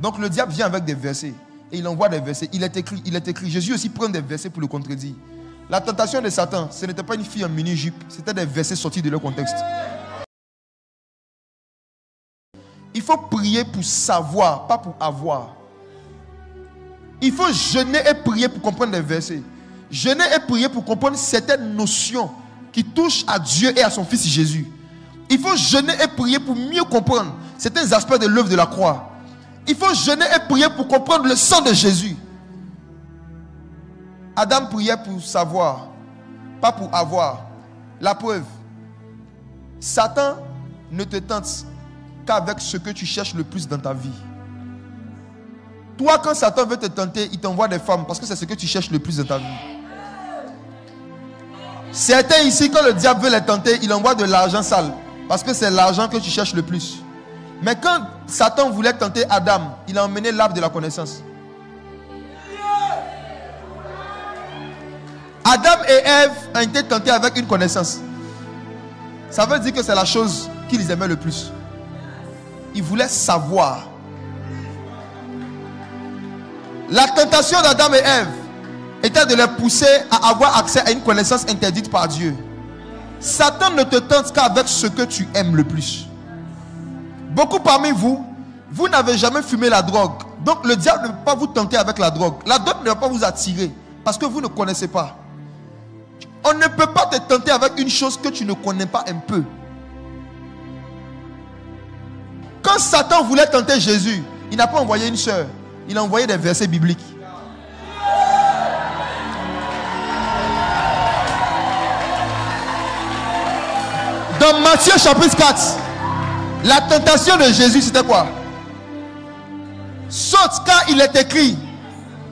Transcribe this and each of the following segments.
Donc le diable vient avec des versets. Et il envoie des versets. Il est écrit. Jésus aussi prend des versets pour le contredire. La tentation de Satan, ce n'était pas une fille en mini-jupe. C'était des versets sortis de leur contexte. Il faut prier pour savoir, pas pour avoir. Il faut jeûner et prier pour comprendre des versets. Jeûner et prier pour comprendre certaines notions qui touchent à Dieu et à son Fils Jésus. Il faut jeûner et prier pour mieux comprendre certains aspects de l'œuvre de la croix. Il faut jeûner et prier pour comprendre le sang de Jésus. Adam priait pour savoir, pas pour avoir. La preuve, Satan ne te tente qu'avec ce que tu cherches le plus dans ta vie. Toi, quand Satan veut te tenter, il t'envoie des femmes parce que c'est ce que tu cherches le plus dans ta vie. Certains ici, quand le diable veut les tenter, il envoie de l'argent sale parce que c'est l'argent que tu cherches le plus. Mais quand Satan voulait tenter Adam, il a emmené l'arbre de la connaissance. Adam et Ève ont été tentés avec une connaissance. Ça veut dire que c'est la chose qu'ils aimaient le plus. Ils voulaient savoir. La tentation d'Adam et Ève était de les pousser à avoir accès à une connaissance interdite par Dieu. Satan ne te tente qu'avec ce que tu aimes le plus. Beaucoup parmi vous, vous n'avez jamais fumé la drogue. Donc le diable ne peut pas vous tenter avec la drogue. La drogue ne va pas vous attirer parce que vous ne connaissez pas. On ne peut pas te tenter avec une chose que tu ne connais pas un peu. Quand Satan voulait tenter Jésus, il n'a pas envoyé une sœur. Il a envoyé des versets bibliques. Dans Matthieu chapitre 4, la tentation de Jésus, c'était quoi? Saute, car il est écrit,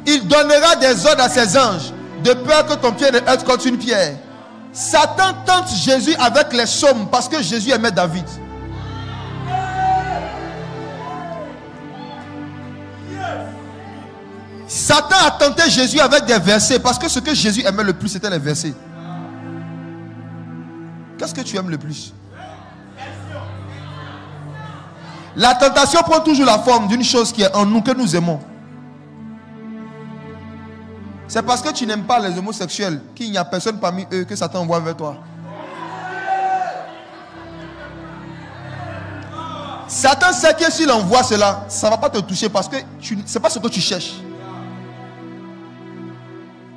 il donnera des ordres à ses anges, de peur que ton pied ne heurte contre une pierre. Satan tente Jésus avec les psaumes parce que Jésus aimait David. Satan a tenté Jésus avec des versets parce que ce que Jésus aimait le plus, c'était les versets. Qu'est-ce que tu aimes le plus? La tentation prend toujours la forme d'une chose qui est en nous, que nous aimons. C'est parce que tu n'aimes pas les homosexuels qu'il n'y a personne parmi eux que Satan envoie vers toi. Satan sait que s'il envoie cela, ça ne va pas te toucher parce que ce n'est pas ce que tu cherches.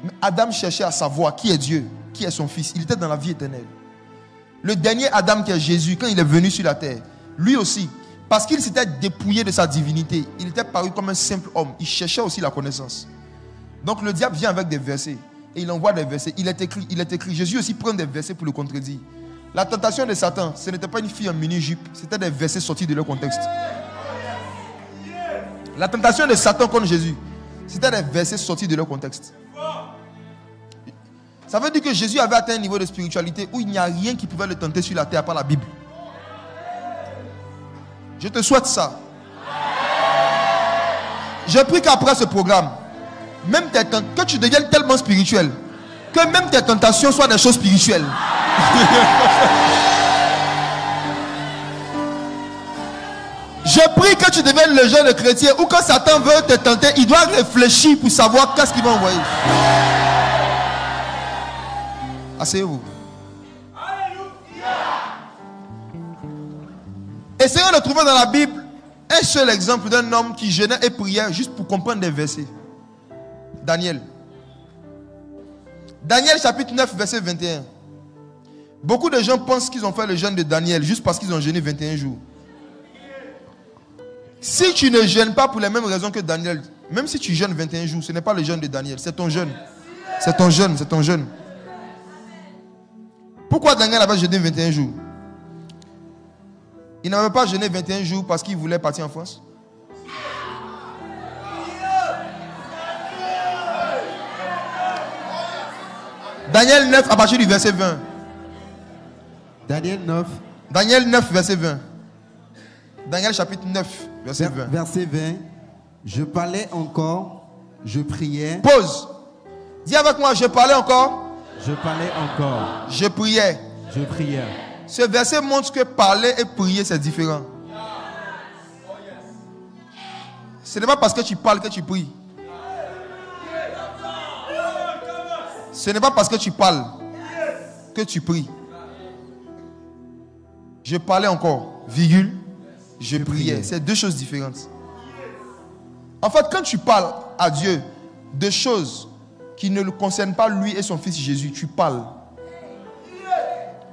Mais Adam cherchait à savoir qui est Dieu, qui est son fils. Il était dans la vie éternelle. Le dernier Adam qui est Jésus, quand il est venu sur la terre, lui aussi, parce qu'il s'était dépouillé de sa divinité, il était paru comme un simple homme. Il cherchait aussi la connaissance. Donc le diable vient avec des versets et il envoie des versets. Il est écrit. Jésus aussi prend des versets pour le contredire. La tentation de Satan, ce n'était pas une fille en mini-jupe, c'était des versets sortis de leur contexte. La tentation de Satan contre Jésus, c'était des versets sortis de leur contexte. Ça veut dire que Jésus avait atteint un niveau de spiritualité où il n'y a rien qui pouvait le tenter sur la terre à part la Bible. Je te souhaite ça. Je prie qu'après ce programme, même que tu deviennes tellement spirituel que même tes tentations soient des choses spirituelles. Je prie que tu deviennes le genre de chrétien où quand Satan veut te tenter, il doit réfléchir pour savoir qu'est-ce qu'il va envoyer. Asseyez-vous. Essayons de trouver dans la Bible un seul exemple d'un homme qui jeûnait et priait juste pour comprendre des versets. Daniel. Daniel chapitre 9 verset 21. Beaucoup de gens pensent qu'ils ont fait le jeûne de Daniel juste parce qu'ils ont jeûné 21 jours. Si tu ne jeûnes pas pour les mêmes raisons que Daniel, même si tu jeûnes 21 jours, ce n'est pas le jeûne de Daniel, c'est ton jeûne. C'est ton jeûne, c'est ton jeûne. Pourquoi Daniel avait jeûné 21 jours? Il n'avait pas jeûné 21 jours parce qu'il voulait partir en France. Daniel 9 à partir du verset 20. Daniel 9. Daniel 9 verset 20. Daniel chapitre 9 verset 20. Verset 20. Je parlais encore, je priais. Pause. Dis avec moi, je parlais encore. Je parlais encore. Je priais. Je priais. Ce verset montre que parler et prier c'est différent. Ce n'est pas parce que tu parles que tu pries. Ce n'est pas parce que tu parles que tu pries. Je parlais encore, virgule, je priais. C'est deux choses différentes. En fait, quand tu parles à Dieu de choses qui ne le concernent pas lui et son fils Jésus, tu parles.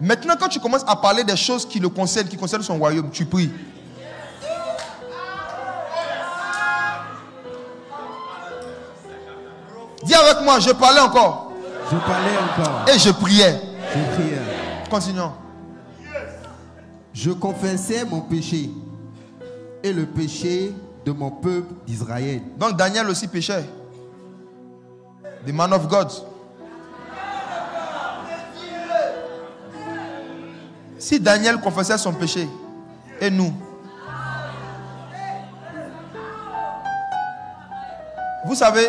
Maintenant, quand tu commences à parler des choses qui le concernent, qui concernent son royaume, tu pries. Dis avec moi, je parlais encore. Je parlais encore. Et je priais. Je priais. Continuons. Je confessais mon péché et le péché de mon peuple d'Israël. Donc Daniel aussi péchait. The man of God. Si Daniel confessait son péché, et nous, vous savez,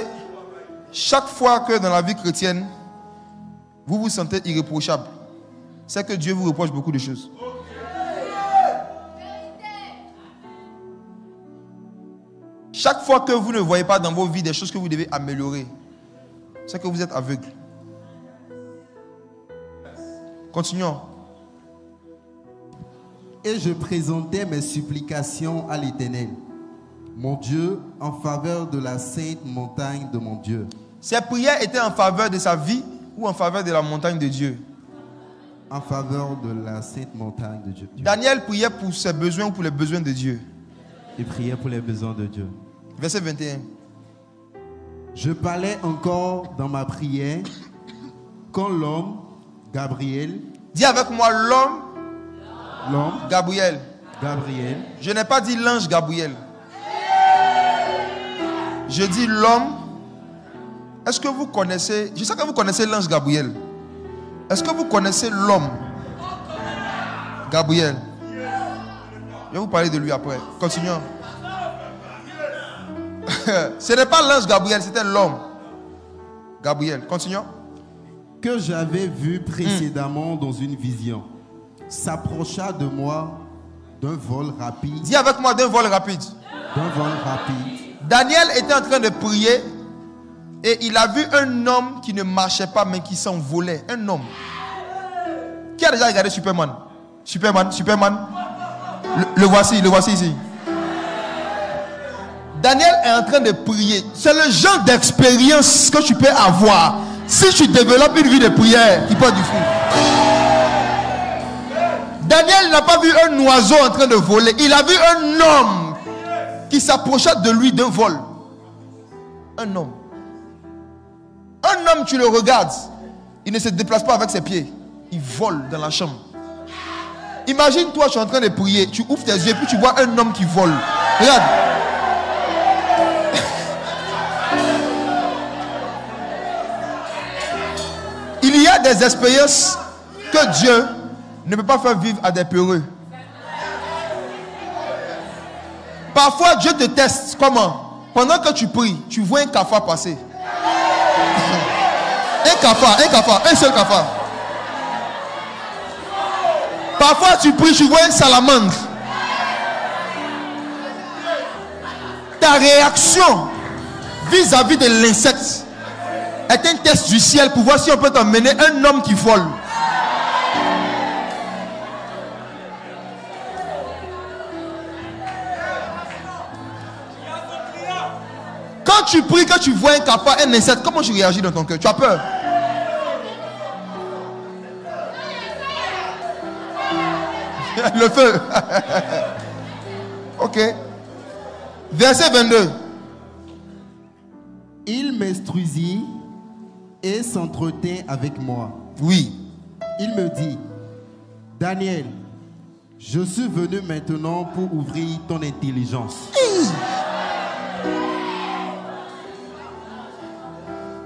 chaque fois que dans la vie chrétienne, vous vous sentez irréprochable, c'est que Dieu vous reproche beaucoup de choses. Chaque fois que vous ne voyez pas dans vos vies des choses que vous devez améliorer, c'est que vous êtes aveugle. Continuons. Et je présentais mes supplications à l'Éternel, mon Dieu, en faveur de la sainte montagne de mon Dieu. Ses prières étaient en faveur de sa vie ou en faveur de la montagne de Dieu? En faveur de la sainte montagne de Dieu. Daniel priait pour ses besoins ou pour les besoins de Dieu? Il priait pour les besoins de Dieu. Verset 21. Je parlais encore dans ma prière quand l'homme, Gabriel. Dis avec moi l'homme Gabriel. Je n'ai pas dit l'ange Gabriel. Je dis l'homme. Est-ce que vous connaissez? Je sais que vous connaissez l'ange Gabriel. Est-ce que vous connaissez l'homme Gabriel? Je vais vous parler de lui après. Continuons. Ce n'est pas l'ange Gabriel, c'était l'homme Gabriel. Continuons. Que j'avais vu précédemment dans une vision, s'approcha de moi d'un vol rapide. Dis avec moi d'un vol rapide. D'un vol rapide. Daniel était en train de prier et il a vu un homme qui ne marchait pas mais qui s'envolait. Un homme. Qui a déjà regardé Superman? Superman. Le voici ici. Daniel est en train de prier. C'est le genre d'expérience que tu peux avoir si tu développes une vie de prière qui porte du fruit. Daniel n'a pas vu un oiseau en train de voler. Il a vu un homme qui s'approcha de lui d'un vol. Un homme. Un homme, tu le regardes. Il ne se déplace pas avec ses pieds. Il vole dans la chambre. Imagine toi, tu es en train de prier. Tu ouvres tes yeux et puis tu vois un homme qui vole. Regarde. Il y a des expériences que Dieu ne peut pas faire vivre à des peureux. Parfois, Dieu te teste. Comment? Pendant que tu pries, tu vois un cafard passer. Un seul cafard. Parfois, tu pries, tu vois un salamandre. Ta réaction vis-à-vis de l'insecte est un test du ciel pour voir si on peut t'emmener un homme qui vole. Quand tu pries, que tu vois un cafard, un insecte, comment tu réagis dans ton cœur? Tu as peur? Le feu. Ok. Verset 22. Il m'instruisit et s'entretint avec moi. Oui. Il me dit, Daniel, je suis venu maintenant pour ouvrir ton intelligence.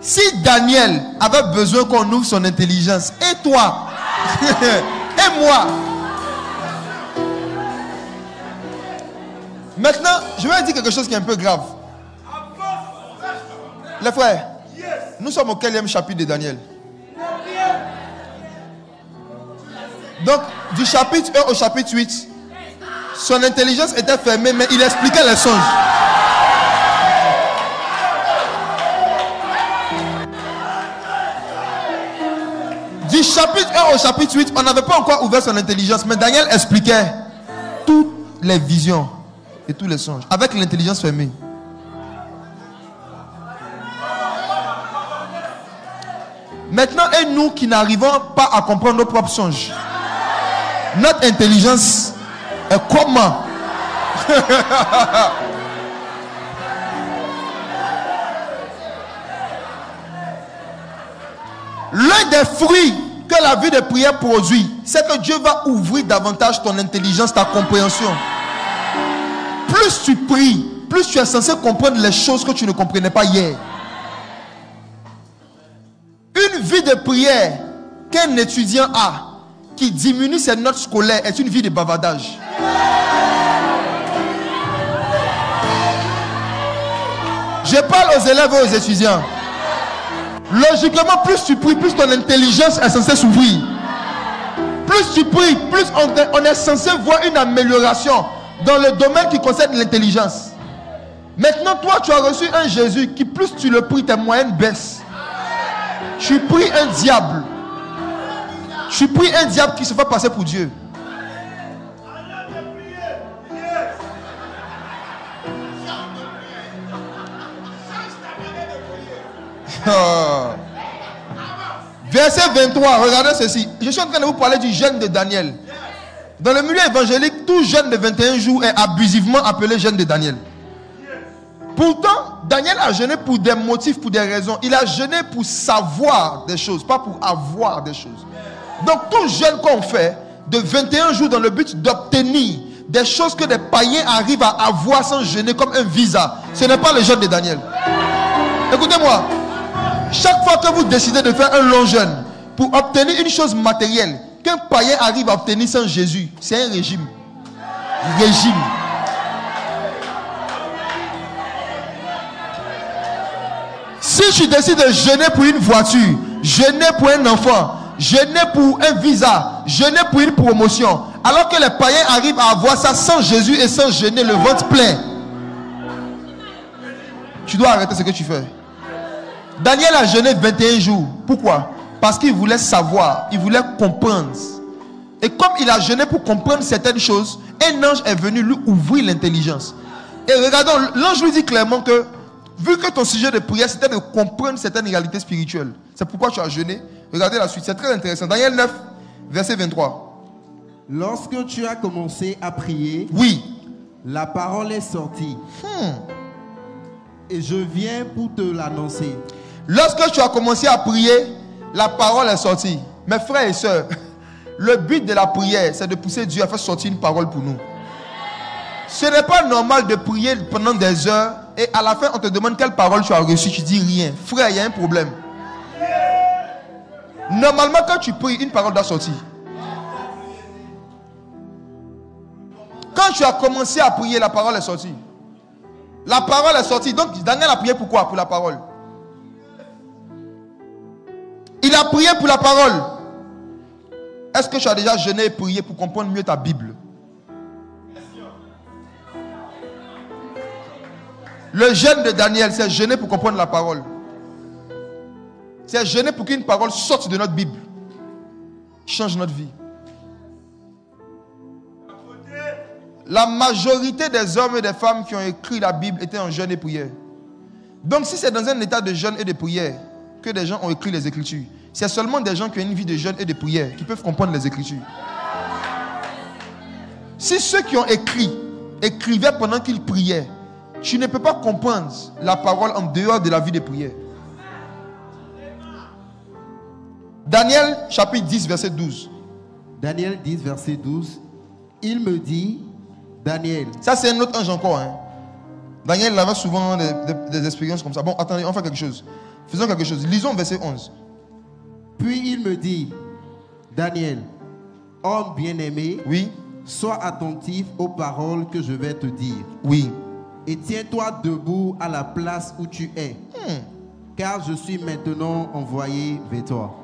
Si Daniel avait besoin qu'on ouvre son intelligence, et toi, et moi. Maintenant, je vais dire quelque chose qui est un peu grave. Les frères, nous sommes au 4e chapitre de Daniel. Donc, du chapitre 1 au chapitre 8, son intelligence était fermée, mais il expliquait les songes. 1 au chapitre 8, on n'avait pas encore ouvert son intelligence, mais Daniel expliquait toutes les visions et tous les songes avec l'intelligence fermée. Maintenant, et nous qui n'arrivons pas à comprendre nos propres songes, notre intelligence est comment? L'un des fruits que la vie de prière produit, c'est que Dieu va ouvrir davantage ton intelligence, ta compréhension. Plus tu pries, plus tu es censé comprendre les choses que tu ne comprenais pas hier. Une vie de prière qu'un étudiant a, qui diminue ses notes scolaires, est une vie de bavardage. Je parle aux élèves et aux étudiants. Logiquement, plus tu pries, plus ton intelligence est censée s'ouvrir. Plus tu pries, plus on est censé voir une amélioration dans le domaine qui concerne l'intelligence. Maintenant, toi, tu as reçu un Jésus qui, plus tu le pries, tes moyennes baissent. Tu pries un diable. Tu pries un diable qui se fait passer pour Dieu. Verset 23, regardez ceci. Je suis en train de vous parler du jeûne de Daniel. Dans le milieu évangélique, tout jeûne de 21 jours est abusivement appelé jeûne de Daniel. Pourtant, Daniel a jeûné pour des motifs, pour des raisons. Il a jeûné pour savoir des choses, pas pour avoir des choses. Donc tout jeûne qu'on fait de 21 jours dans le but d'obtenir des choses que des païens arrivent à avoir sans jeûner comme un visa, ce n'est pas le jeûne de Daniel. Écoutez-moi. Chaque fois que vous décidez de faire un long jeûne pour obtenir une chose matérielle qu'un païen arrive à obtenir sans Jésus, c'est un régime. Régime. Si tu décides de jeûner pour une voiture, jeûner pour un enfant, jeûner pour un visa, jeûner pour une promotion, alors que les païens arrivent à avoir ça sans Jésus et sans jeûner, le ventre plein, tu dois arrêter ce que tu fais. Daniel a jeûné 21 jours. Pourquoi? Parce qu'il voulait savoir, il voulait comprendre. Et comme il a jeûné pour comprendre certaines choses, un ange est venu lui ouvrir l'intelligence. Et regardons, l'ange lui dit clairement que, vu que ton sujet de prière c'était de comprendre certaines réalités spirituelles, c'est pourquoi tu as jeûné. Regardez la suite, c'est très intéressant. Daniel 9, verset 23. Lorsque tu as commencé à prier, oui, la parole est sortie. Et je viens pour te l'annoncer. Lorsque tu as commencé à prier, la parole est sortie. Mes frères et sœurs, le but de la prière, c'est de pousser Dieu à faire sortir une parole pour nous. Ce n'est pas normal de prier pendant des heures et à la fin on te demande quelle parole tu as reçue, tu dis rien. Frère, il y a un problème. Normalement quand tu pries, une parole doit sortir. Quand tu as commencé à prier, la parole est sortie. La parole est sortie. Donc Daniel a prié pour quoi? Pour la parole. Il a prié pour la parole. Est-ce que tu as déjà jeûné et prié pour comprendre mieux ta Bible? Le jeûne de Daniel, c'est jeûner pour comprendre la parole. C'est jeûner pour qu'une parole sorte de notre Bible. Change notre vie. La majorité des hommes et des femmes qui ont écrit la Bible étaient en jeûne et prière. Donc si c'est dans un état de jeûne et de prière que des gens ont écrit les Écritures, c'est seulement des gens qui ont une vie de jeûne et de prière qui peuvent comprendre les Écritures. Si ceux qui ont écrivaient pendant qu'ils priaient, tu ne peux pas comprendre la parole en dehors de la vie de prière. Daniel chapitre 10 verset 12. Daniel 10 verset 12. Il me dit, Daniel. Ça c'est un autre ange encore. Daniel il avait souvent des expériences comme ça. Bon, attendez, on fait quelque chose. Faisons quelque chose. Lisons verset 11. Puis il me dit, Daniel, homme bien-aimé, oui, sois attentif aux paroles que je vais te dire. Oui. Et tiens-toi debout à la place où tu es, car je suis maintenant envoyé vers toi.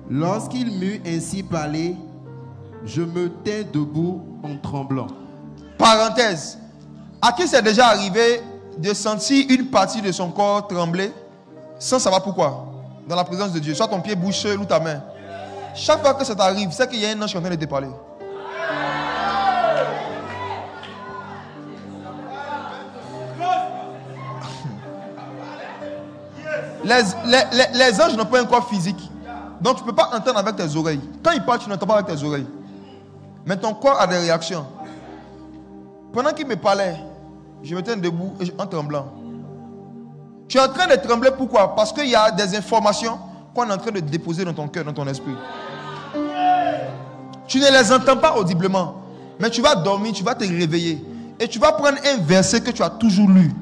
Lorsqu'il m'eut ainsi parlé, je me tins debout en tremblant. Parenthèse. À qui c'est déjà arrivé de sentir une partie de son corps trembler sans savoir pourquoi? Dans la présence de Dieu. Soit ton pied bouge seul ou ta main. Chaque fois que ça t'arrive, c'est qu'il y a un ange qui est en train de te parler. Les anges n'ont pas un corps physique. Donc tu ne peux pas entendre avec tes oreilles. Quand ils parlent, tu n'entends pas avec tes oreilles. Mais ton corps a des réactions. Pendant qu'il me parlait, je m'étais debout en tremblant. Tu es en train de trembler, pourquoi? Parce qu'il y a des informations qu'on est en train de déposer dans ton cœur, dans ton esprit. Tu ne les entends pas audiblement. Mais tu vas dormir, tu vas te réveiller. Et tu vas prendre un verset que tu as toujours lu.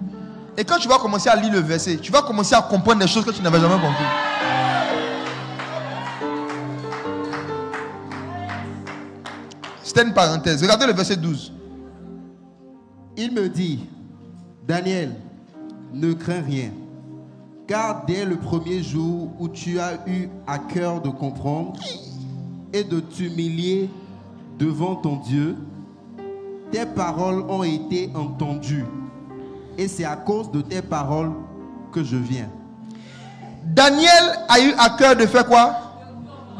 Et quand tu vas commencer à lire le verset, tu vas commencer à comprendre des choses que tu n'avais jamais compris. C'était une parenthèse. Regardez le verset 12. Il me dit, Daniel, ne crains rien, car dès le premier jour où tu as eu à cœur de comprendre et de t'humilier devant ton Dieu, tes paroles ont été entendues. Et c'est à cause de tes paroles que je viens. Daniel a eu à cœur de faire quoi?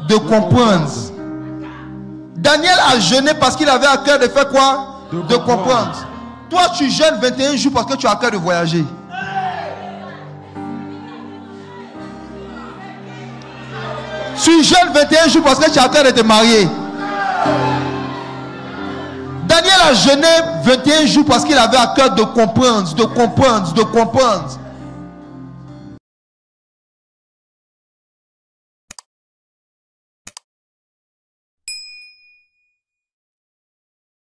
De comprendre. Daniel a jeûné parce qu'il avait à cœur de faire quoi? De comprendre. Toi, tu jeûnes 21 jours parce que tu as à cœur de voyager. Tu jeûnes 21 jours parce que tu as à cœur de te marier. Daniel a jeûné 21 jours parce qu'il avait à cœur de comprendre, de comprendre, de comprendre.